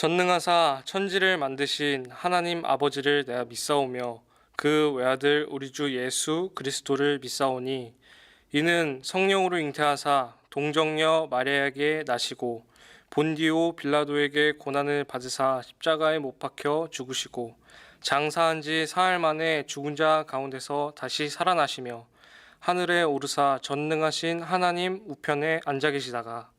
전능하사 천지를 만드신 하나님 아버지를 내가 믿사오며 그 외아들 우리 주 예수 그리스도를 믿사오니 이는 성령으로 잉태하사 동정녀 마리아에게 나시고 본디오 빌라도에게 고난을 받으사 십자가에 못 박혀 죽으시고 장사한 지 사흘 만에 죽은 자 가운데서 다시 살아나시며 하늘에 오르사 전능하신 하나님 우편에 앉아 계시다가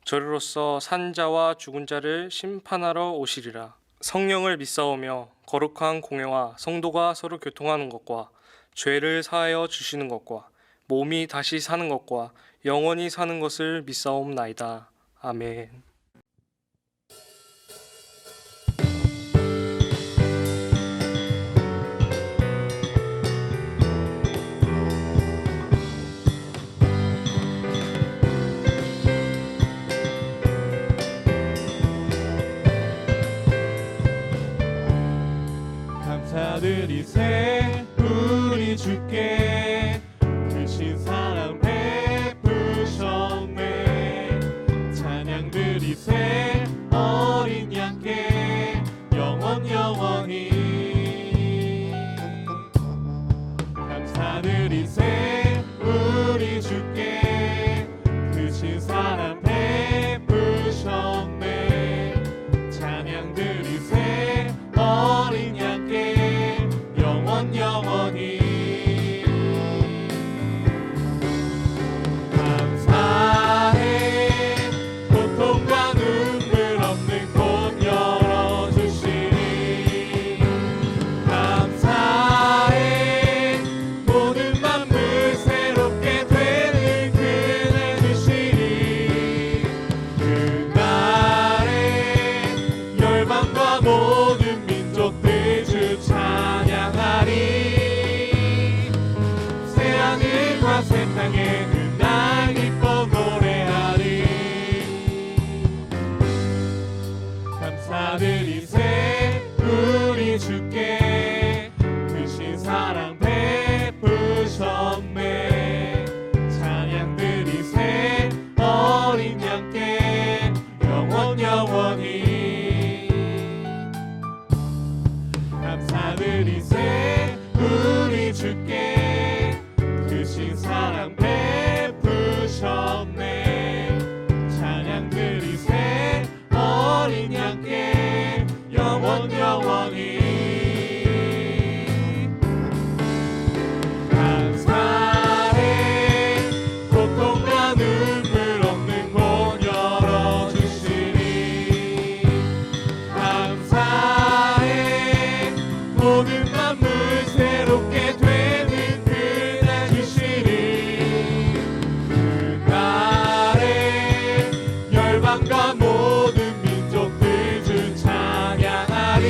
저리로서 산 자와 죽은 자를 심판하러 오시리라. 성령을 믿사오며 거룩한 공회와 성도가 서로 교통하는 것과 죄를 사하여 주시는 것과 몸이 다시 사는 것과 영원히 사는 것을 믿사옵나이다. 아멘. 감사드리세 우리 주께 크신 사랑 베푸셨네. 찬양드리세 어린 양께 영원히 감사드리세 우리 주께 크신 사랑 베푸셨네. 찬양드리세 어린 양께 영원히 감사해. 고통과 눈물 없는 곳 열어주시니 감사해. 모든 만물 새롭게 되는 그날 주시니 그날에 열방과 모든 민족들 주 찬양하리. 새하늘과 새 땅에 그날 기뻐 노래하리. 감사드리세 우리 주께 크신 사랑 베푸셨네. 찬양드리세 어린 양께 영원히 감사드리세 우리 주께 크신 사랑 베푸셨네. 찬양드리세 어린 양께 영원히 감사해. 고통과 눈물 없는 곳 열어주시니 감사해. 모든 만물 새롭게 되는 그날 주시니 그날에 열방과 모든 민족들 주 찬양하리.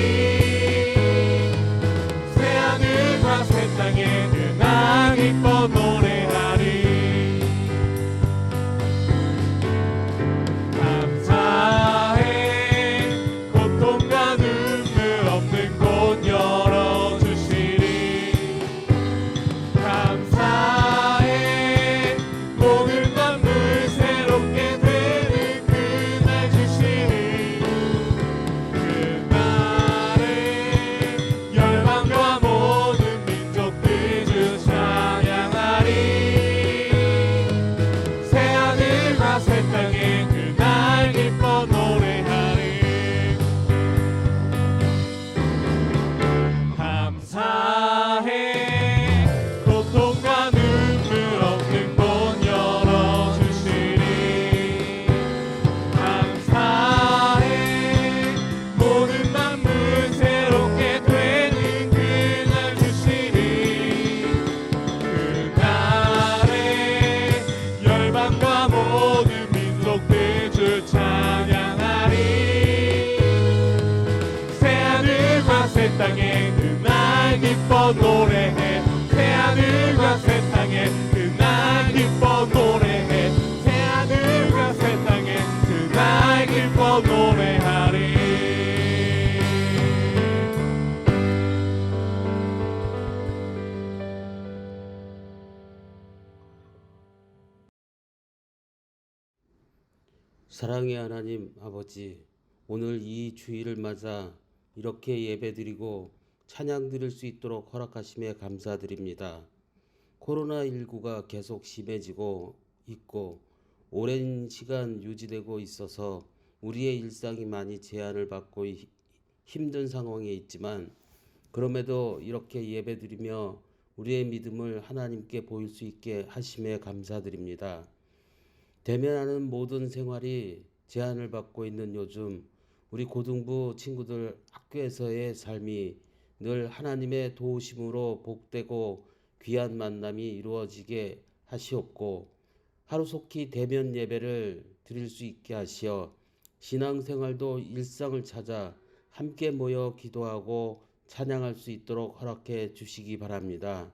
새하늘과 새 땅에 그날 기뻐 노래하리. 감사해. 고통과 눈물 없는 곳 열어주시니 감사해. 모든 만물 새롭게 되는 그날 주시니 그날에 열방과 모든 민족들 주 찬양하리. 새하늘과 새 땅에 그날 기뻐 노래하리. 감사해. 고통과 눈물 없는 곳 열어주시니 감사해. 모든 만물 새롭게 되는 그날 주시니 그날에 열방과 모든 민족들 주 찬양하리. 새하늘과 새 땅에 그날 기뻐 노래해. 새하늘과 새 땅에 그날 기뻐 노래해. 새하늘과 새 땅에 그날 기뻐 노래하리. 사랑의 하나님 아버지, 오늘 이 주일을 맞아 이렇게 예배드리고 찬양 드릴 수 있도록 허락하심에 감사드립니다. 코로나19가 계속 심해지고 있고 오랜 시간 유지되고 있어서 우리의 일상이 많이 제한을 받고 힘든 상황에 있지만 그럼에도 이렇게 예배드리며 우리의 믿음을 하나님께 보일 수 있게 하심에 감사드립니다. 대면하는 모든 생활이 제한을 받고 있는 요즘 우리 고등부 친구들 학교에서의 삶이 늘 하나님의 도우심으로 복되고 귀한 만남이 이루어지게 하시옵고 하루속히 대면 예배를 드릴 수 있게 하시어 신앙생활도 일상을 찾아 함께 모여 기도하고 찬양할 수 있도록 허락해 주시기 바랍니다.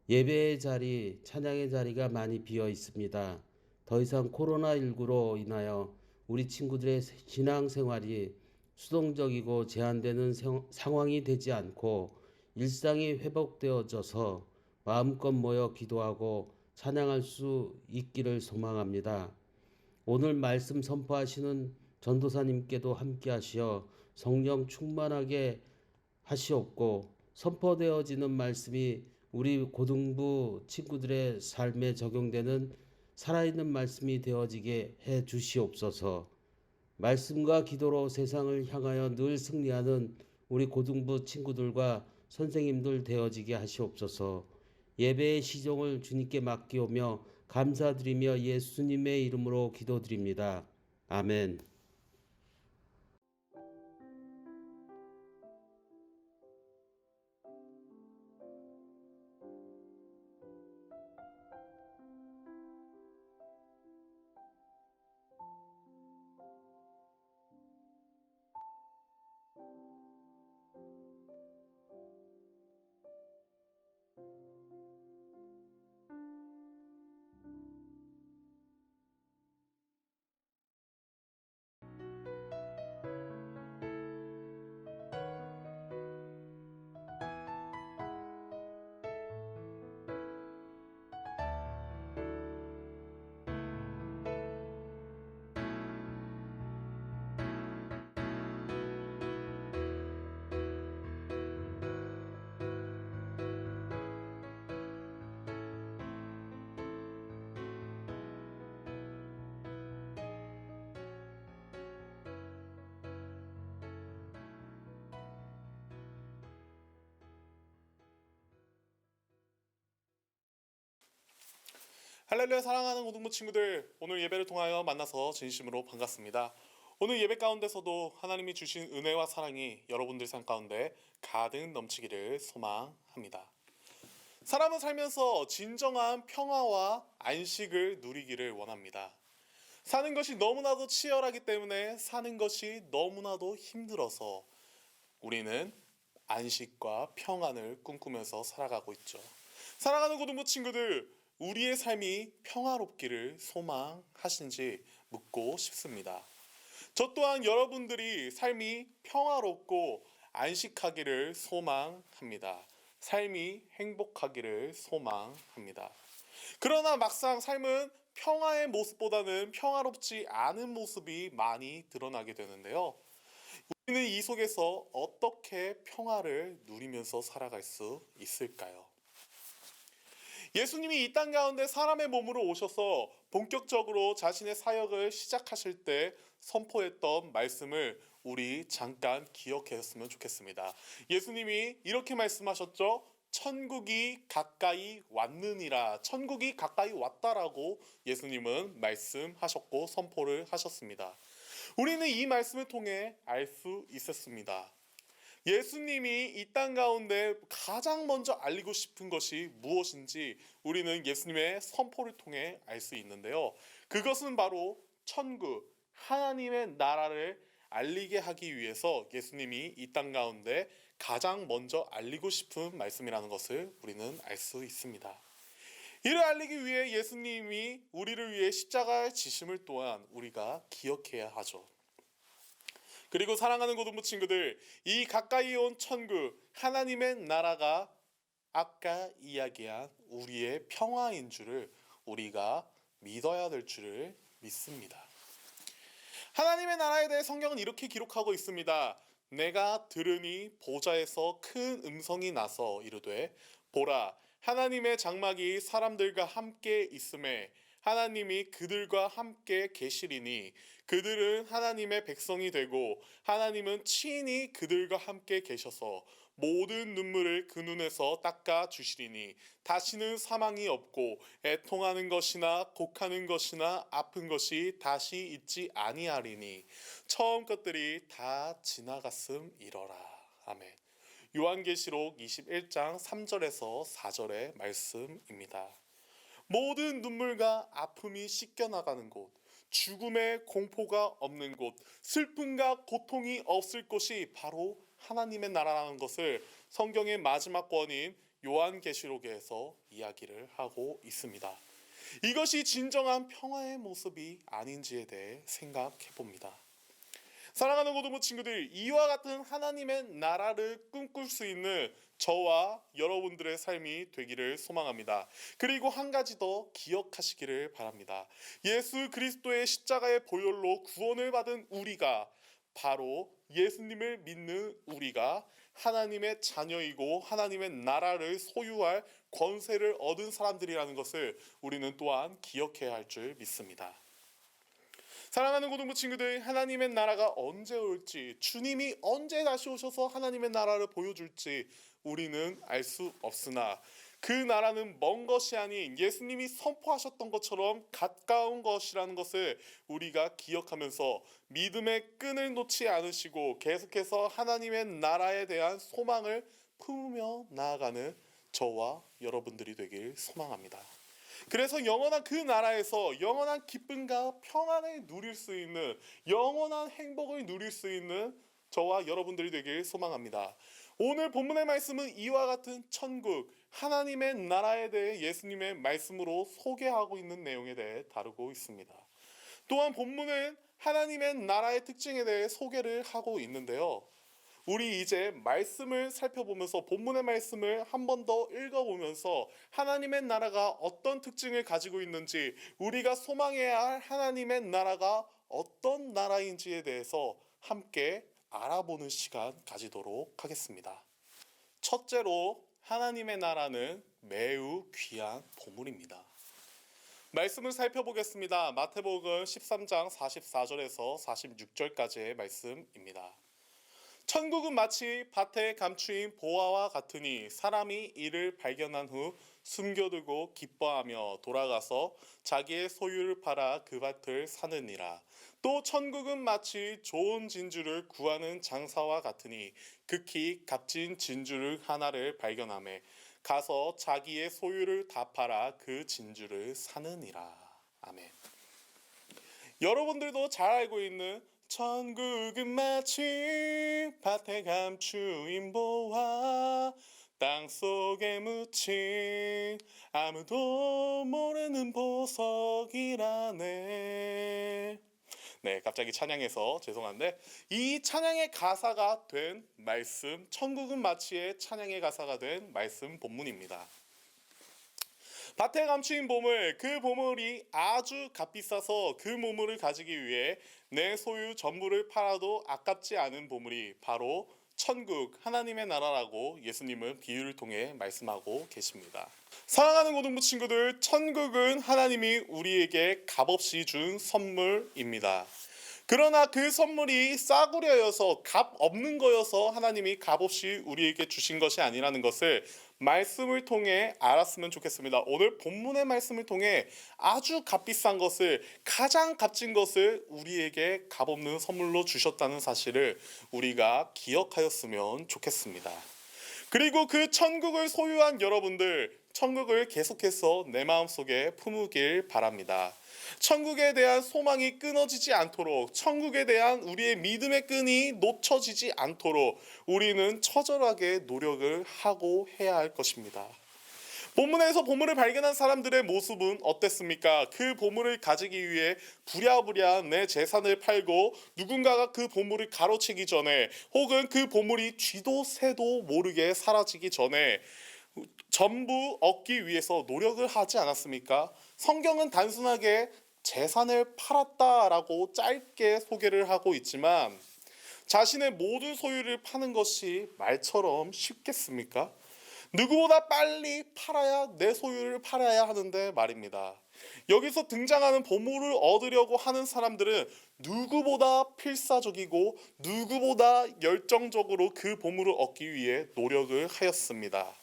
예배의 자리, 찬양의 자리가 많이 비어 있습니다. 더 이상 코로나19로 인하여 우리 친구들의 신앙생활이 수동적이고 제한되는 상황이 되지 않고 일상이 회복되어져서 마음껏 모여 기도하고 찬양할 수 있기를 소망합니다. 오늘 말씀 선포하시는 전도사님께도 함께 하시어 성령 충만하게 하시옵고 선포되어지는 말씀이 우리 고등부 친구들의 삶에 적용되는 살아있는 말씀이 되어지게 해 주시옵소서. 말씀과 기도로 세상을 향하여 늘 승리하는 우리 고등부 친구들과 선생님들 되어지게 하시옵소서. 예배의 시종을 주님께 맡기오며 감사드리며 예수님의 이름으로 기도드립니다. 아멘. 할렐루야. 사랑하는 고등부 친구들, 오늘 예배를 통하여 만나서 진심으로 반갑습니다. 오늘 예배 가운데서도 하나님이 주신 은혜와 사랑이 여러분들 삶 가운데 가득 넘치기를 소망합니다. 사람은 살면서 진정한 평화와 안식을 누리기를 원합니다. 사는 것이 너무나도 치열하기 때문에 사는 것이 너무나도 힘들어서 우리는 안식과 평안을 꿈꾸면서 살아가고 있죠. 사랑하는 고등부 친구들, 우리의 삶이 평화롭기를 소망하신지 묻고 싶습니다. 저 또한 여러분들이 삶이 평화롭고 안식하기를 소망합니다. 삶이 행복하기를 소망합니다. 그러나 막상 삶은 평화의 모습보다는 평화롭지 않은 모습이 많이 드러나게 되는데요. 우리는 이 속에서 어떻게 평화를 누리면서 살아갈 수 있을까요? 예수님이 이 땅 가운데 사람의 몸으로 오셔서 본격적으로 자신의 사역을 시작하실 때 선포했던 말씀을 우리 잠깐 기억했으면 좋겠습니다. 예수님이 이렇게 말씀하셨죠. 천국이 가까이 왔느니라. 천국이 가까이 왔다라고 예수님은 말씀하셨고 선포를 하셨습니다. 우리는 이 말씀을 통해 알 수 있었습니다. 예수님이 이 땅 가운데 가장 먼저 알리고 싶은 것이 무엇인지 우리는 예수님의 선포를 통해 알 수 있는데요. 그것은 바로 천국, 하나님의 나라를 알리게 하기 위해서 예수님이 이 땅 가운데 가장 먼저 알리고 싶은 말씀이라는 것을 우리는 알 수 있습니다. 이를 알리기 위해 예수님이 우리를 위해 십자가의 지심을 또한 우리가 기억해야 하죠. 그리고 사랑하는 고등부 친구들, 이 가까이 온 천국, 하나님의 나라가 아까 이야기한 우리의 평화인 줄을 우리가 믿어야 될 줄을 믿습니다. 하나님의 나라에 대해 성경은 이렇게 기록하고 있습니다. 내가 들으니 보좌에서 큰 음성이 나서 이르되 보라 하나님의 장막이 사람들과 함께 있음에 하나님이 그들과 함께 계시리니 그들은 하나님의 백성이 되고 하나님은 친히 그들과 함께 계셔서 모든 눈물을 그 눈에서 닦아 주시리니 다시는 사망이 없고 애통하는 것이나 곡하는 것이나 아픈 것이 다시 있지 아니하리니 처음 것들이 다 지나갔음이러라. 아멘. 요한계시록 21장 3절에서 4절의 말씀입니다. 모든 눈물과 아픔이 씻겨나가는 곳, 죽음의 공포가 없는 곳, 슬픔과 고통이 없을 곳이 바로 하나님의 나라라는 것을 성경의 마지막 권인 요한계시록에서 이야기를 하고 있습니다. 이것이 진정한 평화의 모습이 아닌지에 대해 생각해 봅니다. 사랑하는 고등부 친구들, 이와 같은 하나님의 나라를 꿈꿀 수 있는 저와 여러분들의 삶이 되기를 소망합니다. 그리고 한 가지 더 기억하시기를 바랍니다. 예수 그리스도의 십자가의 보혈로 구원을 받은 우리가 바로 예수님을 믿는 우리가 하나님의 자녀이고 하나님의 나라를 소유할 권세를 얻은 사람들이라는 것을 우리는 또한 기억해야 할 줄 믿습니다. 사랑하는 고등부 친구들, 하나님의 나라가 언제 올지, 주님이 언제 다시 오셔서 하나님의 나라를 보여줄지 우리는 알 수 없으나 그 나라는 먼 것이 아닌 예수님이 선포하셨던 것처럼 가까운 것이라는 것을 우리가 기억하면서 믿음의 끈을 놓지 않으시고 계속해서 하나님의 나라에 대한 소망을 품으며 나아가는 저와 여러분들이 되길 소망합니다. 그래서 영원한 그 나라에서 영원한 기쁨과 평안을 누릴 수 있는, 영원한 행복을 누릴 수 있는 저와 여러분들이 되길 소망합니다. 오늘 본문의 말씀은 이와 같은 천국, 하나님의 나라에 대해 예수님의 말씀으로 소개하고 있는 내용에 대해 다루고 있습니다. 또한 본문은 하나님의 나라의 특징에 대해 소개를 하고 있는데요. 우리 이제 말씀을 살펴보면서 본문의 말씀을 한 번 더 읽어보면서 하나님의 나라가 어떤 특징을 가지고 있는지, 우리가 소망해야 할 하나님의 나라가 어떤 나라인지에 대해서 함께 알아보는 시간 가지도록 하겠습니다. 첫째로 하나님의 나라는 매우 귀한 보물입니다. 말씀을 살펴보겠습니다. 마태복음 13장 44절에서 46절까지의 말씀입니다. 천국은 마치 밭에 감추인 보화와 같으니 사람이 이를 발견한 후 숨겨두고 기뻐하며 돌아가서 자기의 소유를 팔아 그 밭을 사느니라. 또 천국은 마치 좋은 진주를 구하는 장사와 같으니 극히 값진 진주를 하나를 발견하매 가서 자기의 소유를 다 팔아 그 진주를 사느니라. 아멘. 여러분들도 잘 알고 있는 천국은 마치 밭에 감추인 보화 땅속에 묻힌 아무도 모르는 보석이라네. 네, 갑자기 찬양해서 죄송한데 이 찬양의 가사가 된 말씀, 천국은 마치의 찬양의 가사가 된 말씀 본문입니다. 밭에 감추인 보물, 그 보물이 아주 값비싸서 그 보물을 가지기 위해 내 소유 전부를 팔아도 아깝지 않은 보물이 바로 천국, 하나님의 나라라고 예수님은 비유를 통해 말씀하고 계십니다. 사랑하는 고등부 친구들, 천국은 하나님이 우리에게 값없이 준 선물입니다. 그러나 그 선물이 싸구려여서 값 없는 거여서 하나님이 값없이 우리에게 주신 것이 아니라는 것을 말씀을 통해 알았으면 좋겠습니다. 오늘 본문의 말씀을 통해 아주 값비싼 것을, 가장 값진 것을 우리에게 값없는 선물로 주셨다는 사실을 우리가 기억하였으면 좋겠습니다. 그리고 그 천국을 소유한 여러분들, 천국을 계속해서 내 마음속에 품으길 바랍니다. 천국에 대한 소망이 끊어지지 않도록, 천국에 대한 우리의 믿음의 끈이 놓쳐지지 않도록 우리는 처절하게 노력을 하고 해야 할 것입니다. 본문에서 보물을 발견한 사람들의 모습은 어땠습니까? 그 보물을 가지기 위해 부랴부랴 내 재산을 팔고 누군가가 그 보물을 가로채기 전에, 혹은 그 보물이 쥐도 새도 모르게 사라지기 전에 전부 얻기 위해서 노력을 하지 않았습니까? 성경은 단순하게 재산을 팔았다라고 짧게 소개를 하고 있지만 자신의 모든 소유를 파는 것이 말처럼 쉽겠습니까? 누구보다 빨리 팔아야 내 소유를 팔아야 하는데 말입니다. 여기서 등장하는 보물을 얻으려고 하는 사람들은 누구보다 필사적이고 누구보다 열정적으로 그 보물을 얻기 위해 노력을 하였습니다.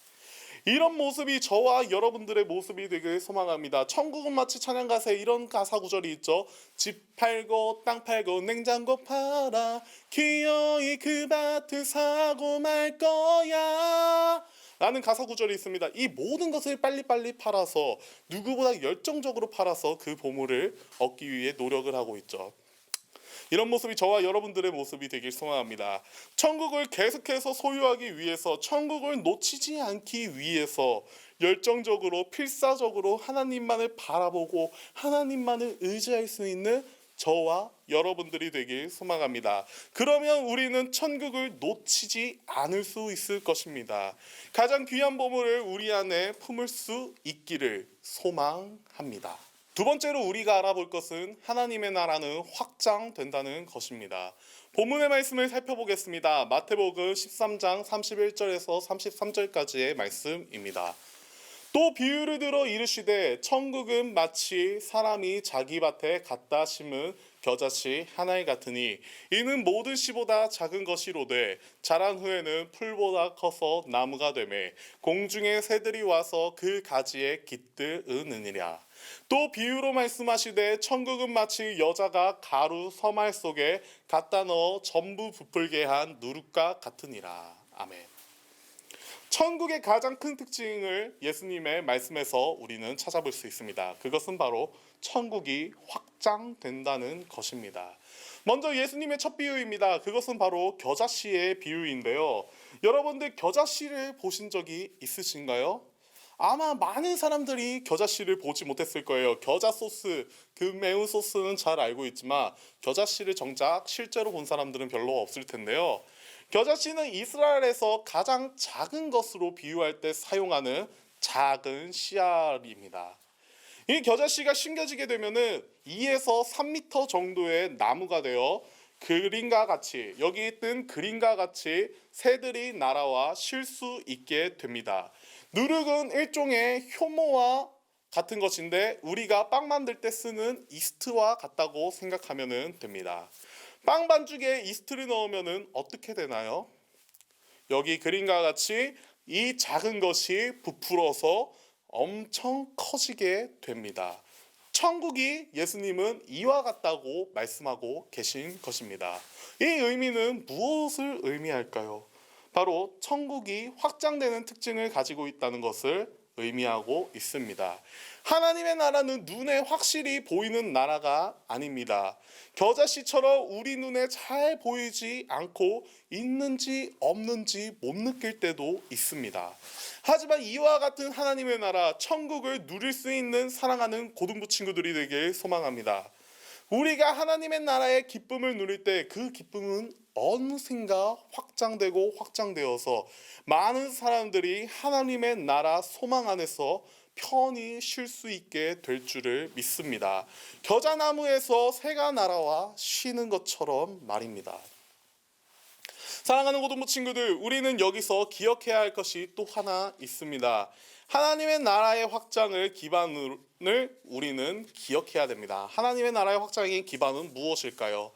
이런 모습이 저와 여러분들의 모습이 되길 소망합니다. 천국은 마치 찬양가사에 이런 가사 구절이 있죠. 집 팔고 땅 팔고 냉장고 팔아 기어이 그 밭을 사고 말 거야 라는 가사 구절이 있습니다. 이 모든 것을 빨리빨리 팔아서 누구보다 열정적으로 팔아서 그 보물을 얻기 위해 노력을 하고 있죠. 이런 모습이 저와 여러분들의 모습이 되길 소망합니다. 천국을 계속해서 소유하기 위해서, 천국을 놓치지 않기 위해서 열정적으로 필사적으로 하나님만을 바라보고 하나님만을 의지할 수 있는 저와 여러분들이 되길 소망합니다. 그러면 우리는 천국을 놓치지 않을 수 있을 것입니다. 가장 귀한 보물을 우리 안에 품을 수 있기를 소망합니다. 두 번째로 우리가 알아볼 것은 하나님의 나라는 확장된다는 것입니다. 본문의 말씀을 살펴보겠습니다. 마태복음 13장 31절에서 33절까지의 말씀입니다. 또 비유를 들어 이르시되 천국은 마치 사람이 자기 밭에 갖다 심은 겨자씨 하나에 같으니 이는 모든 씨보다 작은 것이로되 자란 후에는 풀보다 커서 나무가 되매 공중의 새들이 와서 그 가지에 깃드느니라. 또 비유로 말씀하시되 천국은 마치 여자가 가루 서말 속에 갖다 넣어 전부 부풀게 한 누룩과 같으니라. 아멘. 천국의 가장 큰 특징을 예수님의 말씀에서 우리는 찾아볼 수 있습니다. 그것은 바로 천국이 확장된다는 것입니다. 먼저 예수님의 첫 비유입니다. 그것은 바로 겨자씨의 비유인데요. 여러분들 겨자씨를 보신 적이 있으신가요? 아마 많은 사람들이 겨자씨를 보지 못했을 거예요. 겨자 소스, 그 매운 소스는 잘 알고 있지만 겨자씨를 정작 실제로 본 사람들은 별로 없을 텐데요. 겨자씨는 이스라엘에서 가장 작은 것으로 비유할 때 사용하는 작은 씨알입니다. 이 겨자씨가 심겨지게 되면은 2에서 3m 정도의 나무가 되어 그림과 같이, 여기 있던 그림과 같이 새들이 날아와 쉴 수 있게 됩니다. 누룩은 일종의 효모와 같은 것인데 우리가 빵 만들 때 쓰는 이스트와 같다고 생각하면 됩니다. 빵 반죽에 이스트를 넣으면 어떻게 되나요? 여기 그림과 같이 이 작은 것이 부풀어서 엄청 커지게 됩니다. 천국이 예수님은 이와 같다고 말씀하고 계신 것입니다. 이 의미는 무엇을 의미할까요? 바로 천국이 확장되는 특징을 가지고 있다는 것을 의미하고 있습니다. 하나님의 나라는 눈에 확실히 보이는 나라가 아닙니다. 겨자씨처럼 우리 눈에 잘 보이지 않고 있는지 없는지 못 느낄 때도 있습니다. 하지만 이와 같은 하나님의 나라, 천국을 누릴 수 있는 사랑하는 고등부 친구들이 되길 소망합니다. 우리가 하나님의 나라의 기쁨을 누릴 때 그 기쁨은 어느샌가 확장되고 확장되어서 많은 사람들이 하나님의 나라 소망 안에서 편히 쉴 수 있게 될 줄을 믿습니다. 겨자나무에서 새가 날아와 쉬는 것처럼 말입니다. 사랑하는 고등부 친구들, 우리는 여기서 기억해야 할 것이 또 하나 있습니다. 하나님의 나라의 확장을 기반을 우리는 기억해야 됩니다. 하나님의 나라의 확장의 기반은 무엇일까요?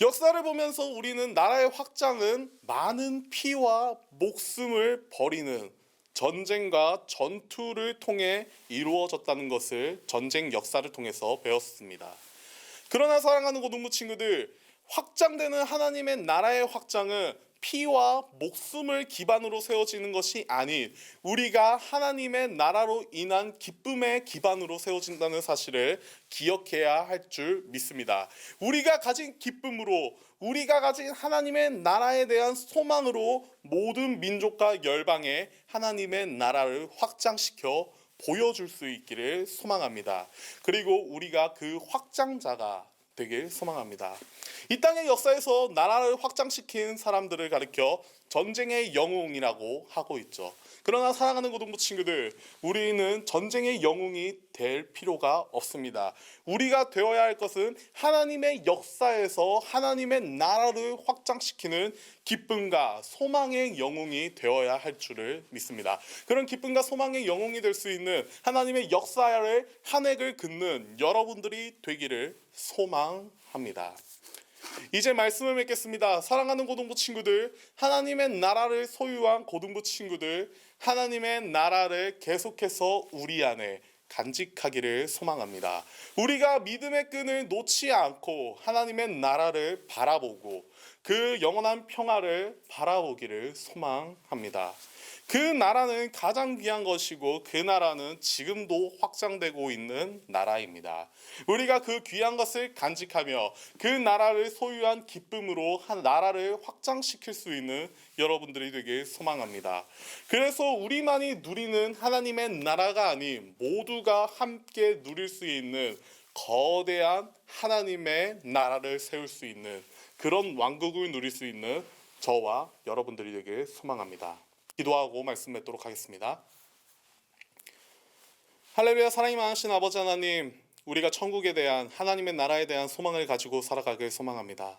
역사를 보면서 우리는 나라의 확장은 많은 피와 목숨을 버리는 전쟁과 전투를 통해 이루어졌다는 것을 전쟁 역사를 통해서 배웠습니다. 그러나 사랑하는 고등부 친구들, 확장되는 하나님의 나라의 확장은 피와 목숨을 기반으로 세워지는 것이 아닌 우리가 하나님의 나라로 인한 기쁨의 기반으로 세워진다는 사실을 기억해야 할 줄 믿습니다. 우리가 가진 기쁨으로, 우리가 가진 하나님의 나라에 대한 소망으로 모든 민족과 열방에 하나님의 나라를 확장시켜 보여줄 수 있기를 소망합니다. 그리고 우리가 그 확장자가 되길 소망합니다. 이 땅의 역사에서 나라를 확장시킨 사람들을 가리켜 전쟁의 영웅이라고 하고 있죠. 그러나 사랑하는 고등부 친구들, 우리는 전쟁의 영웅이 될 필요가 없습니다. 우리가 되어야 할 것은 하나님의 역사에서 하나님의 나라를 확장시키는 기쁨과 소망의 영웅이 되어야 할 줄을 믿습니다. 그런 기쁨과 소망의 영웅이 될 수 있는 하나님의 역사를 한 획을 긋는 여러분들이 되기를 소망합니다. 이제 말씀을 맺겠습니다. 사랑하는 고등부 친구들, 하나님의 나라를 소유한 고등부 친구들, 하나님의 나라를 계속해서 우리 안에 간직하기를 소망합니다. 우리가 믿음의 끈을 놓지 않고 하나님의 나라를 바라보고 그 영원한 평화를 바라보기를 소망합니다. 그 나라는 가장 귀한 것이고 그 나라는 지금도 확장되고 있는 나라입니다. 우리가 그 귀한 것을 간직하며 그 나라를 소유한 기쁨으로 한 나라를 확장시킬 수 있는 여러분들이 되길 소망합니다. 그래서 우리만이 누리는 하나님의 나라가 아닌 모두가 함께 누릴 수 있는 거대한 하나님의 나라를 세울 수 있는 그런 왕국을 누릴 수 있는 저와 여러분들이 되길 소망합니다. 기도하고 말씀 맺도록 하겠습니다. 할렐루야. 사랑이 많으신 아버지 하나님, 우리가 천국에 대한 하나님의 나라에 대한 소망을 가지고 살아가길 소망합니다.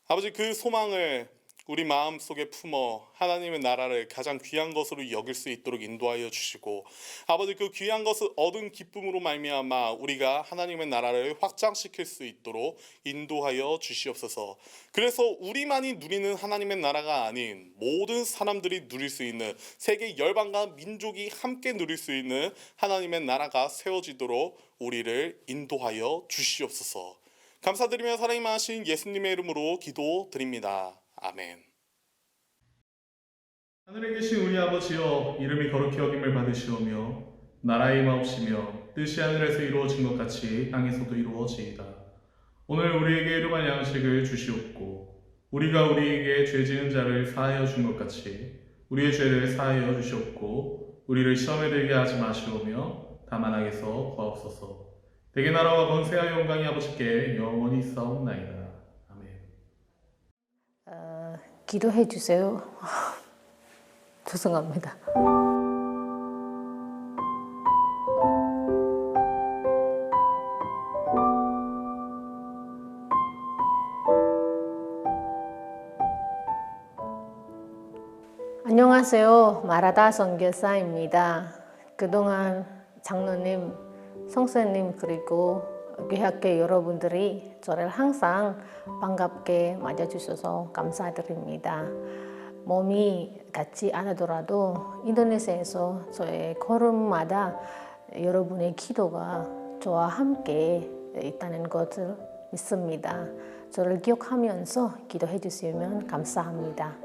아버지, 그 소망을 우리 마음속에 품어 하나님의 나라를 가장 귀한 것으로 여길 수 있도록 인도하여 주시고, 아버지, 그 귀한 것을 얻은 기쁨으로 말미암아 우리가 하나님의 나라를 확장시킬 수 있도록 인도하여 주시옵소서. 그래서 우리만이 누리는 하나님의 나라가 아닌 모든 사람들이 누릴 수 있는, 세계 열방과 민족이 함께 누릴 수 있는 하나님의 나라가 세워지도록 우리를 인도하여 주시옵소서. 감사드리며 사랑이 많으신 예수님의 이름으로 기도드립니다. 아멘. 하늘에 계신 우리 아버지여, 이름이 거룩히 여김을 받으시오며 나라의 임하옵시며 뜻이 하늘에서 이루어진 것 같이 땅에서도 이루어지이다. 오늘 우리에게 일용할 양식을 주시옵고, 우리가 우리에게 죄 지은 자를 사하여 준 것 같이 우리의 죄를 사하여 주시옵고, 우리를 시험에 들게 하지 마시오며 다만 악에서 구하옵소서. 대개 나라와 권세와 영광이 아버지께 영원히 있사옵나이다. 기도해 주세요. 죄송합니다. 안녕하세요. 마라다 선교사입니다. 그동안 장로님, 성사님 그리고 교회학교 여러분들이 저를 항상 반갑게 맞아주셔서 감사드립니다. 몸이 닿지 않더라도 인도네시아에서 저의 걸음마다 여러분의 기도가 저와 함께 있다는 것을 믿습니다. 저를 기억하면서 기도해 주시면 감사합니다.